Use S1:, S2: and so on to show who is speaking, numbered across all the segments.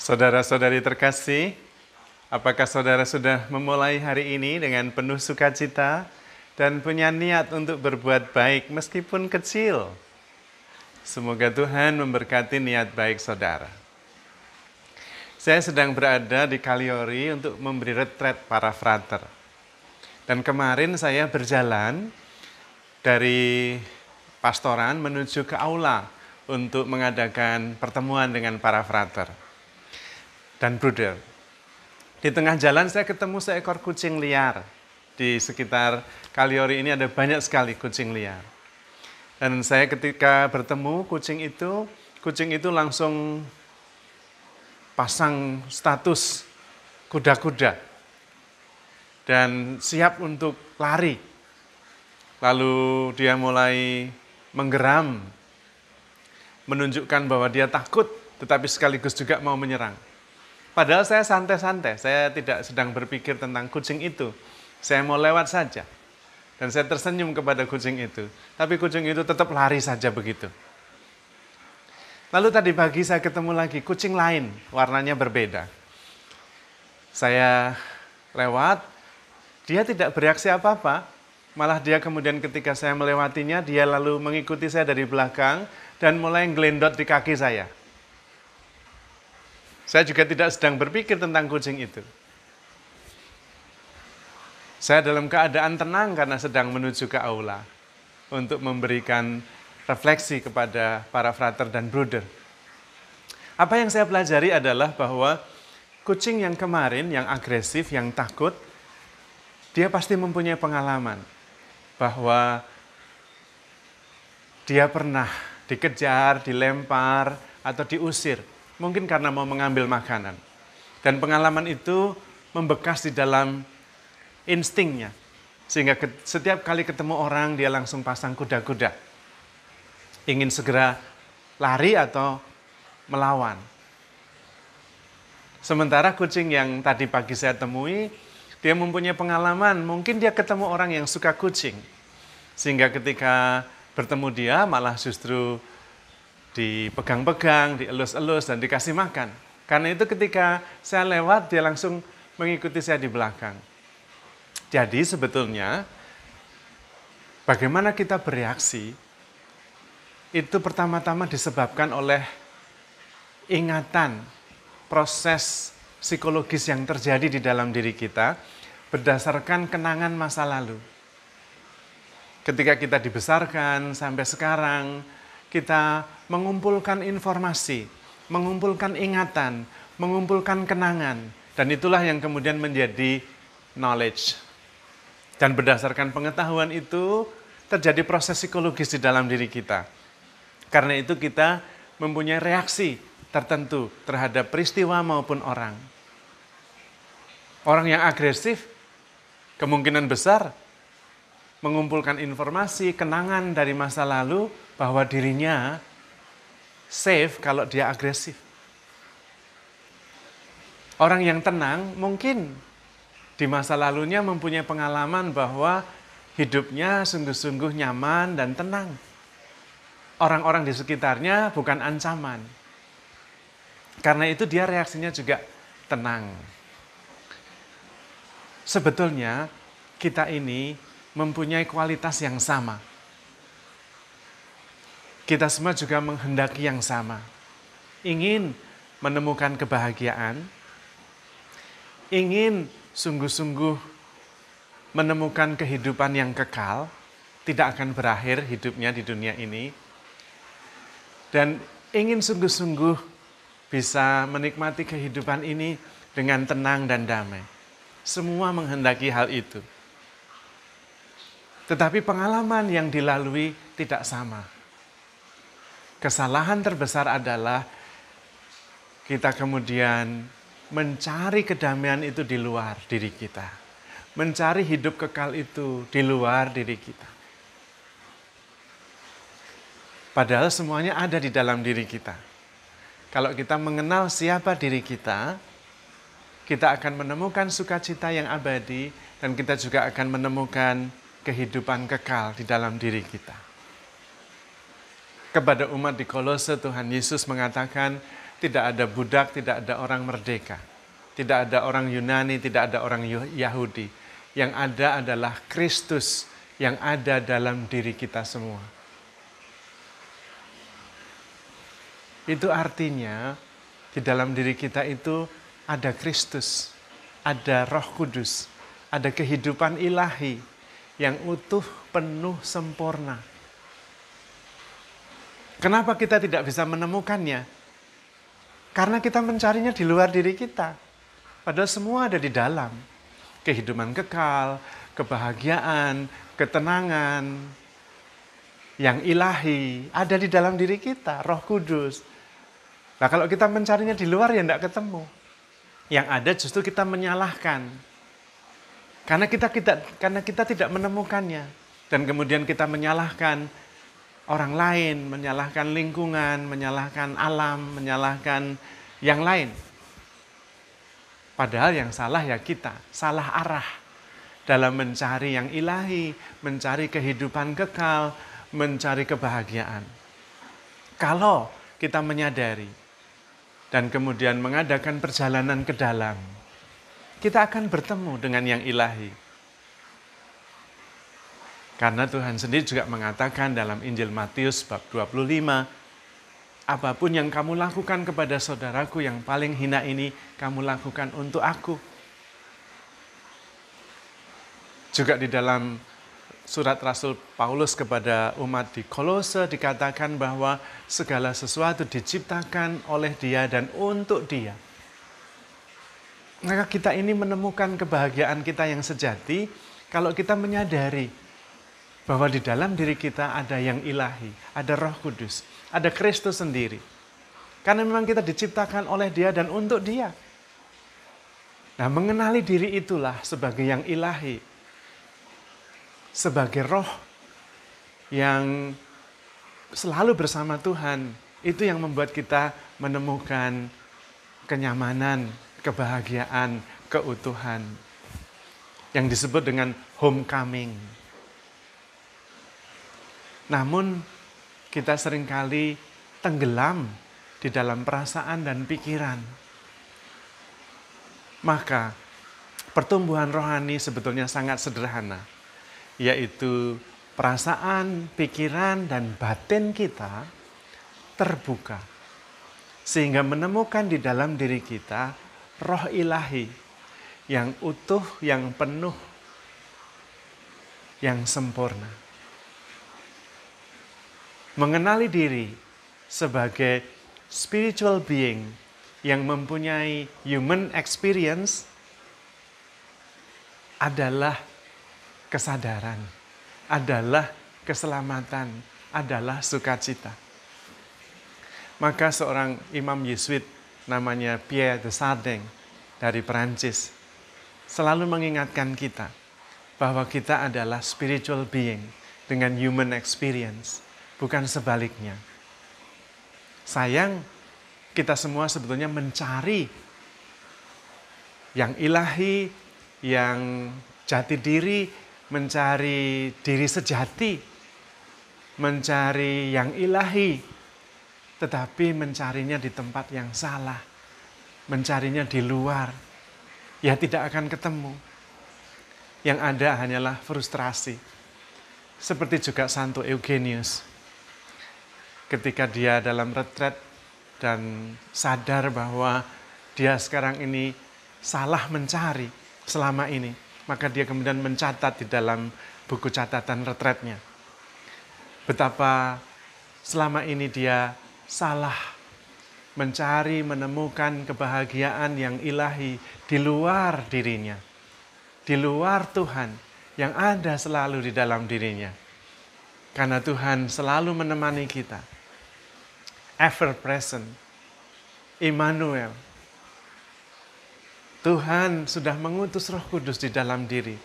S1: Saudara-saudari terkasih, apakah saudara sudah memulai hari ini dengan penuh sukacita dan punya niat untuk berbuat baik meskipun kecil? Semoga Tuhan memberkati niat baik saudara. Saya sedang berada di Kaliori untuk memberi retret para frater. Dan kemarin saya berjalan dari pastoran menuju ke aula untuk mengadakan pertemuan dengan para frater dan bruder. Di tengah jalan saya ketemu seekor kucing liar. Di sekitar Kaliori ini ada banyak sekali kucing liar. Dan saya ketika bertemu kucing itu langsung pasang status kuda-kuda dan siap untuk lari. Lalu dia mulai menggeram, menunjukkan bahwa dia takut, tetapi sekaligus juga mau menyerang. Padahal saya santai-santai, saya tidak sedang berpikir tentang kucing itu. Saya mau lewat saja. Dan saya tersenyum kepada kucing itu. Tapi kucing itu tetap lari saja begitu. Lalu tadi pagi saya ketemu lagi kucing lain, warnanya berbeda. Saya lewat, dia tidak bereaksi apa-apa. Malah dia kemudian ketika saya melewatinya, dia lalu mengikuti saya dari belakang dan mulai ngelendot di kaki saya. Saya juga tidak sedang berpikir tentang kucing itu. Saya dalam keadaan tenang karena sedang menuju ke aula untuk memberikan refleksi kepada para frater dan bruder. Apa yang saya pelajari adalah bahwa kucing yang kemarin, yang agresif, yang takut, dia pasti mempunyai pengalaman bahwa dia pernah dikejar, dilempar, atau diusir. Mungkin karena mau mengambil makanan. Dan pengalaman itu membekas di dalam instingnya. Sehingga setiap kali ketemu orang, dia langsung pasang kuda-kuda. Ingin segera lari atau melawan. Sementara kucing yang tadi pagi saya temui, dia mempunyai pengalaman, mungkin dia ketemu orang yang suka kucing. Sehingga ketika bertemu dia, malah justru dipegang-pegang, dielus-elus, dan dikasih makan. Karena itu ketika saya lewat, dia langsung mengikuti saya di belakang. Jadi sebetulnya, bagaimana kita bereaksi, itu pertama-tama disebabkan oleh ingatan, proses psikologis yang terjadi di dalam diri kita, berdasarkan kenangan masa lalu. Ketika kita dibesarkan sampai sekarang, kita mengumpulkan informasi, mengumpulkan ingatan, mengumpulkan kenangan, dan itulah yang kemudian menjadi knowledge. Dan berdasarkan pengetahuan itu, terjadi proses psikologis di dalam diri kita. Karena itu kita mempunyai reaksi tertentu terhadap peristiwa maupun orang. Orang yang agresif, kemungkinan besar mengumpulkan informasi, kenangan dari masa lalu, bahwa dirinya safe kalau dia agresif. Orang yang tenang mungkin di masa lalunya mempunyai pengalaman bahwa hidupnya sungguh-sungguh nyaman dan tenang. Orang-orang di sekitarnya bukan ancaman. Karena itu dia reaksinya juga tenang. Sebetulnya kita ini mempunyai kualitas yang sama. Kita semua juga menghendaki yang sama. Ingin menemukan kebahagiaan, ingin sungguh-sungguh menemukan kehidupan yang kekal, tidak akan berakhir hidupnya di dunia ini, dan ingin sungguh-sungguh bisa menikmati kehidupan ini dengan tenang dan damai. Semua menghendaki hal itu. Tetapi pengalaman yang dilalui tidak sama. Kesalahan terbesar adalah kita kemudian mencari kedamaian itu di luar diri kita. Mencari hidup kekal itu di luar diri kita. Padahal semuanya ada di dalam diri kita. Kalau kita mengenal siapa diri kita akan menemukan sukacita yang abadi dan kita juga akan menemukan kehidupan kekal di dalam diri kita. Kepada umat di Kolose, Tuhan Yesus mengatakan, Tidak ada budak, tidak ada orang merdeka. Tidak ada orang Yunani, tidak ada orang Yahudi. Yang ada adalah Kristus yang ada dalam diri kita semua. Itu artinya di dalam diri kita itu ada Kristus, ada Roh Kudus, ada kehidupan ilahi yang utuh, penuh, sempurna. Kenapa kita tidak bisa menemukannya? Karena kita mencarinya di luar diri kita. Padahal semua ada di dalam. Kehidupan kekal, kebahagiaan, ketenangan, yang ilahi, ada di dalam diri kita, Roh Kudus. Nah kalau kita mencarinya di luar ya tidak ketemu. Yang ada justru kita menyalahkan. Karena kita tidak menemukannya. Dan kemudian kita menyalahkan orang lain, menyalahkan lingkungan, menyalahkan alam, menyalahkan yang lain. Padahal yang salah ya kita, salah arah dalam mencari yang ilahi, mencari kehidupan kekal, mencari kebahagiaan. Kalau kita menyadari dan kemudian mengadakan perjalanan ke dalam, kita akan bertemu dengan yang ilahi. Karena Tuhan sendiri juga mengatakan dalam Injil Matius bab 25, apapun yang kamu lakukan kepada saudaraku yang paling hina ini, kamu lakukan untuk aku. Juga di dalam surat Rasul Paulus kepada umat di Kolose dikatakan bahwa segala sesuatu diciptakan oleh Dia dan untuk Dia. Maka kita ini menemukan kebahagiaan kita yang sejati kalau kita menyadari bahwa di dalam diri kita ada yang ilahi, ada Roh Kudus, ada Kristus sendiri. Karena memang kita diciptakan oleh Dia dan untuk Dia. Nah, mengenali diri itulah sebagai yang ilahi, sebagai roh yang selalu bersama Tuhan, itu yang membuat kita menemukan kenyamanan, kebahagiaan, keutuhan. Yang disebut dengan homecoming. Namun kita seringkali tenggelam di dalam perasaan dan pikiran. Maka pertumbuhan rohani sebetulnya sangat sederhana, yaitu perasaan, pikiran, dan batin kita terbuka. Sehingga menemukan di dalam diri kita roh ilahi yang utuh, yang penuh, yang sempurna. Mengenali diri sebagai spiritual being yang mempunyai human experience adalah kesadaran, adalah keselamatan, adalah sukacita. Maka seorang imam Yesuit namanya Pierre de Sardin dari Perancis selalu mengingatkan kita bahwa kita adalah spiritual being dengan human experience. Bukan sebaliknya. Sayang, kita semua sebetulnya mencari yang ilahi, yang jati diri, mencari diri sejati, mencari yang ilahi, tetapi mencarinya di tempat yang salah, mencarinya di luar, ya tidak akan ketemu. Yang ada hanyalah frustrasi. Seperti juga Santo Eugenius. Ketika dia dalam retret dan sadar bahwa dia sekarang ini salah mencari selama ini, maka dia kemudian mencatat di dalam buku catatan retretnya betapa selama ini dia salah mencari, menemukan kebahagiaan yang ilahi di luar dirinya, di luar Tuhan yang ada selalu di dalam dirinya. Karena Tuhan selalu menemani kita. Ever present, Immanuel. Tuhan sudah mengutus Roh Kudus di dalam diri,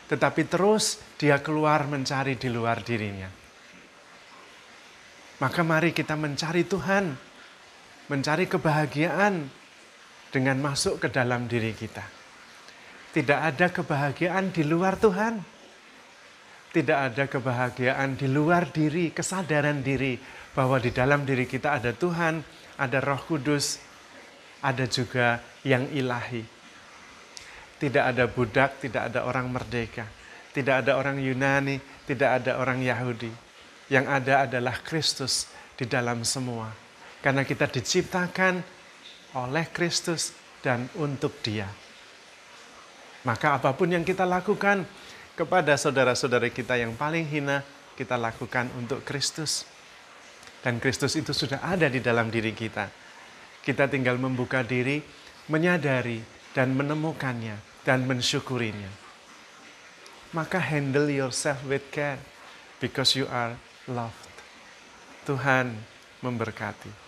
S1: tetapi terus Dia keluar mencari di luar dirinya. Maka mari kita mencari Tuhan, mencari kebahagiaan dengan masuk ke dalam diri kita. Tidak ada kebahagiaan di luar Tuhan. Tidak ada kebahagiaan di luar diri, kesadaran diri bahwa di dalam diri kita ada Tuhan, ada Roh Kudus, ada juga yang ilahi. Tidak ada budak, tidak ada orang merdeka, tidak ada orang Yunani, tidak ada orang Yahudi. Yang ada adalah Kristus di dalam semua. Karena kita diciptakan oleh Kristus dan untuk Dia. Maka apapun yang kita lakukan kepada saudara-saudara kita yang paling hina, kita lakukan untuk Kristus. Dan Kristus itu sudah ada di dalam diri kita. Kita tinggal membuka diri, menyadari, dan menemukannya, dan mensyukurinya. Maka handle yourself with care, because you are loved. Tuhan memberkati.